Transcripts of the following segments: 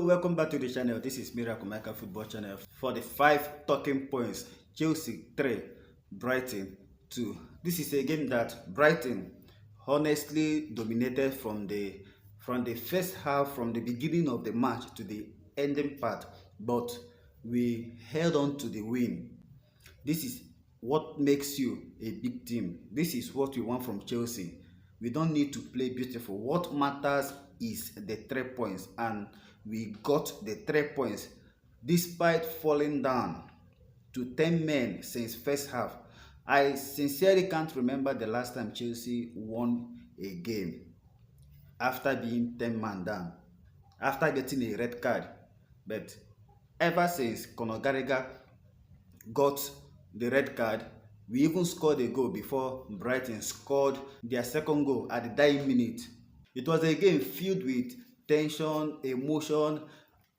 Hello, welcome back to the channel. This is Miracle Maker Football Channel. For the 5 talking points, Chelsea 3, Brighton 2. This is a game that Brighton honestly dominated from the first half, from the beginning of the match to the ending part, but we held on to the win. This is what makes you a big team. This is what we want from Chelsea. We don't need to play beautiful. What matters is the 3 points, and we got the 3 points despite falling down to 10 men since first half. I sincerely can't remember the last time Chelsea won a game after being 10 man down, after getting a red card. But ever since Conor Gallagher got the red card, we even scored a goal before Brighton scored their second goal at the dying minute. It was a game filled with tension, emotion,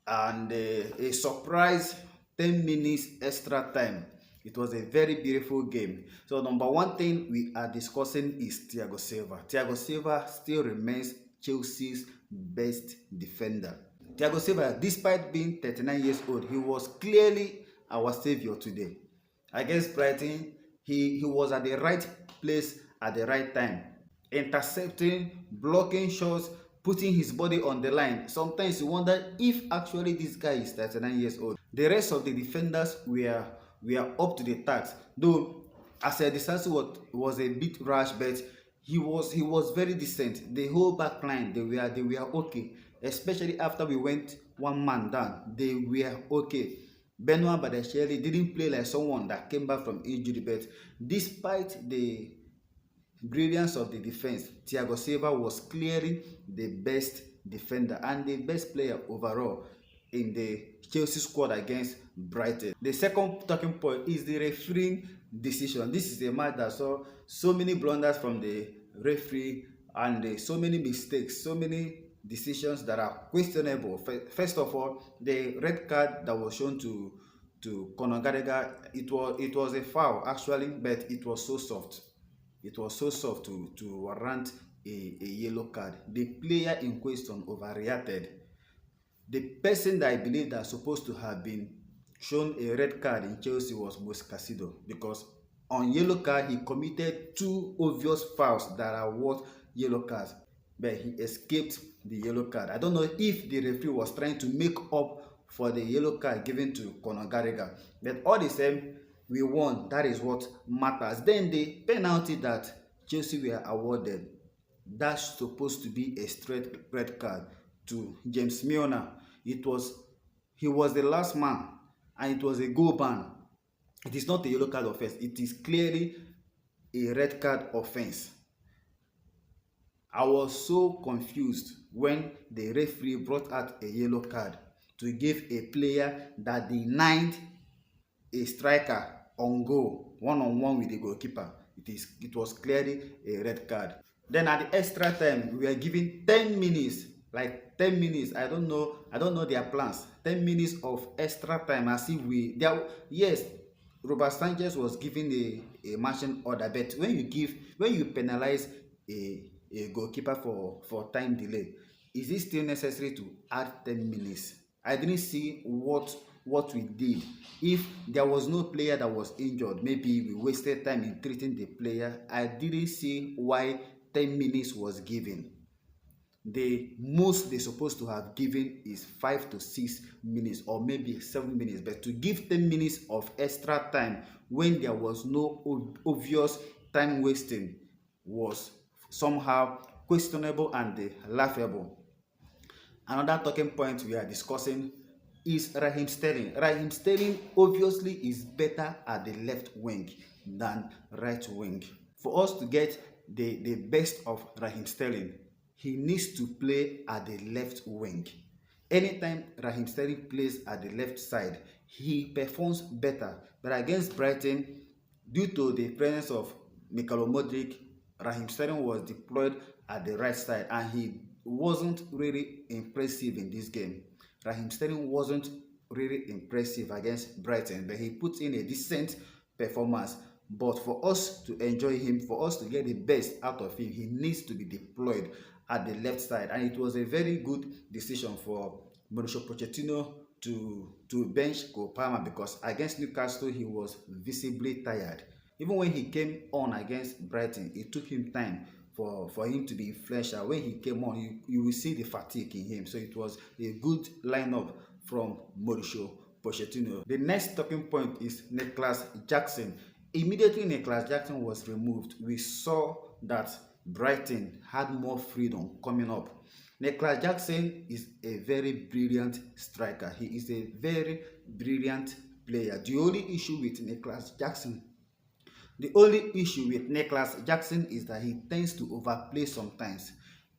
and a surprise 10 minutes extra time. It was a very beautiful game. So number one thing we are discussing is Thiago Silva. Thiago Silva still remains Chelsea's best defender. Thiago Silva, despite being 39 years old, he was clearly our savior today. Against Brighton, he was at the right place at the right time, intercepting, blocking shots, putting his body on the line. Sometimes you wonder if actually this guy is 39 years old. The rest of the defenders were up to the task, though as a disaster was a bit rash, but he was very decent. The whole back line, they were okay, especially after we went 1 man down. They were okay. Benoit Badiashile didn't play like someone that came back from injury, but despite the brilliance of the defense, Thiago Silva was clearly the best defender and the best player overall in the Chelsea squad against Brighton. The second talking point is the refereeing decision. This is a match that saw so many blunders from the referee and so many mistakes, so many decisions that are questionable. First of all, the red card that was shown to Conor Gallagher, it was a foul actually, but it was so soft. It was so soft to warrant a yellow card. The player in question overreacted. The person that I believe that supposed to have been shown a red card in Chelsea was Mos Casido, because on yellow card he committed 2 obvious fouls that are worth yellow cards, but he escaped the yellow card. I don't know if the referee was trying to make up for the yellow card given to Conor Gallagher, but all the same, we won. That is what matters. Then the penalty that Chelsea were awarded, that's supposed to be a straight red card to James Milner. He was the last man, and it was a goal ban. It is not a yellow card offense. It is clearly a red card offense. I was so confused when the referee brought out a yellow card to give a player that denied a striker on goal, one-on-one with the goalkeeper. It was clearly a red card. Then at the extra time, we were given 10 minutes, like 10 minutes. I don't know their plans. 10 minutes of extra time, as if yes, Robert Sanchez was given a marching order, but when you penalize a goalkeeper for time delay, is it still necessary to add 10 minutes? I didn't see what we did. If there was no player that was injured, maybe we wasted time in treating the player. I didn't see why 10 minutes was given. The most they're supposed to have given is 5 to 6 minutes or maybe 7 minutes, but to give 10 minutes of extra time when there was no obvious time wasting was somehow questionable and laughable. Another talking point we are discussing is Raheem Sterling. Raheem Sterling obviously is better at the left wing than right wing. For us to get the best of Raheem Sterling, he needs to play at the left wing. Anytime Raheem Sterling plays at the left side, he performs better. But against Brighton, due to the presence of Mikhailo Modric, Raheem Sterling was deployed at the right side, and he wasn't really impressive in this game. Raheem Sterling wasn't really impressive against Brighton, but he put in a decent performance. But for us to enjoy him, for us to get the best out of him, he needs to be deployed at the left side, and it was a very good decision for Mauricio Pochettino to bench Cole Palmer because against Newcastle he was visibly tired. Even when he came on against Brighton, it took him time for him to be influential. When he came on, you will see the fatigue in him. So it was a good lineup from Mauricio Pochettino. The next talking point is Nicholas Jackson. Immediately Nicholas Jackson was removed, we saw that Brighton had more freedom coming up. Nicholas Jackson is a very brilliant striker. He is a very brilliant player. The only issue with Nicholas Jackson is that he tends to overplay sometimes.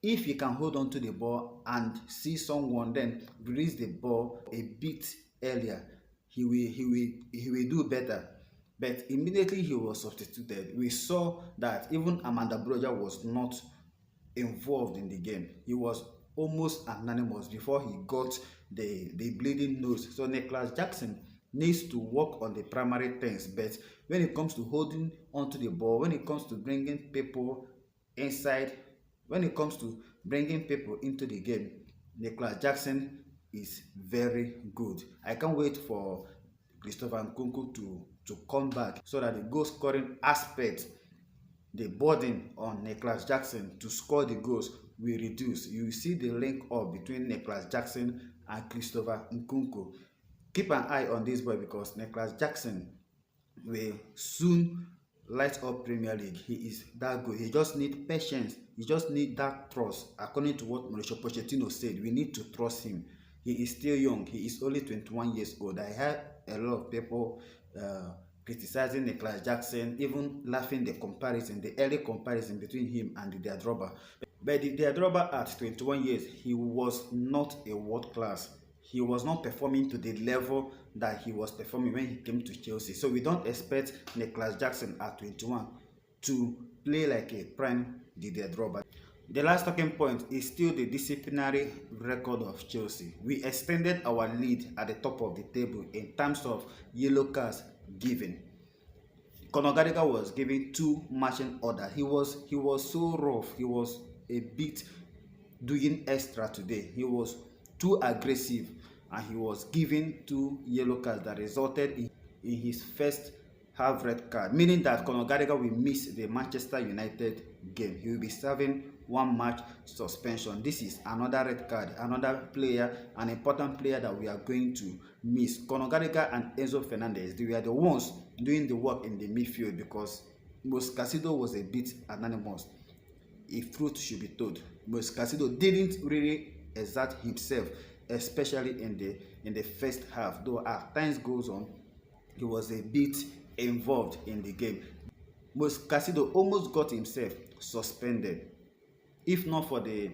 If he can hold on to the ball and see someone then release the ball a bit earlier, he will do better. But immediately he was substituted, we saw that even Amanda Broja was not involved in the game. He was almost anonymous before he got the bleeding nose. So Nicholas Jackson needs to work on the primary things, but when it comes to holding onto the ball, when it comes to bringing people inside, when it comes to bringing people into the game, Nicholas Jackson is very good. I can't wait for Christopher Nkunku to come back so that the goal scoring aspect, the burden on Nicholas Jackson to score the goals will reduce. You will see the link up between Nicholas Jackson and Christopher Nkunku. Keep an eye on this boy because Nicholas Jackson will soon light up Premier League. He is that good. He just needs patience. He just needs that trust. According to what Mauricio Pochettino said, we need to trust him. He is still young. He is only 21 years old. I heard a lot of people criticizing Nicholas Jackson, even laughing the early comparison between him and the Diadroba. But the Diadroba at 21 years, he was not a world class. He was not performing to the level that he was performing when he came to Chelsea. So we don't expect Nicholas Jackson at 21 to play like a prime Didier Drogba. The last talking point is still the disciplinary record of Chelsea. We extended our lead at the top of the table in terms of yellow cards given. Conor Gallagher was given 2 matching orders. He was so rough. He was a bit doing extra today. He was too aggressive and he was given 2 yellow cards that resulted in his first half red card, meaning that Conor Gallagher will miss the Manchester United game. He will be serving 1 match suspension. This is another red card, another player, an important player that we are going to miss. Conor Gallagher and ENZO FERNANDEZ, they were the ones doing the work in the midfield because Moise Caicedo was a bit anonymous. If truth should be told, Moise Caicedo didn't really exert himself, especially in the first half. Though as time goes on, he was a bit involved in the game. Moise Caicedo almost got himself suspended. If not for the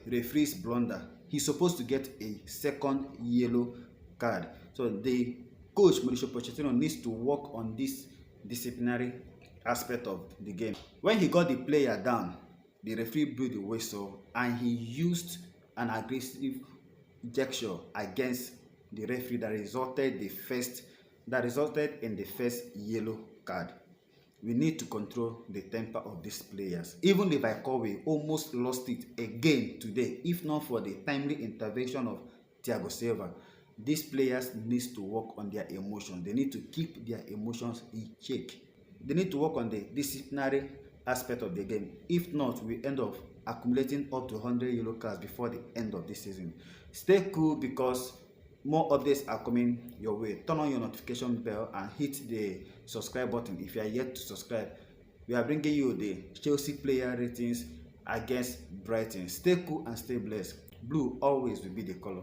referee's blunder, he's supposed to get a second yellow card. So the coach Mauricio Pochettino needs to work on this disciplinary aspect of the game. When he got the player down, the referee blew the whistle and he used an aggressive gesture against the referee that resulted in the first yellow card. We need to control the temper of these players. Even Levi Colwil almost lost it again today, if not for the timely intervention of Thiago Silva. These players need to work on their emotions. They need to keep their emotions in check. They need to work on the disciplinary aspect of the game. If not, we end up accumulating up to 100 yellow cards before the end of this season. Stay cool because more updates are coming your way. Turn on your notification bell and hit the subscribe button if you are yet to subscribe. We are bringing you the Chelsea player ratings against Brighton. Stay cool and stay blessed. Blue always will be the color.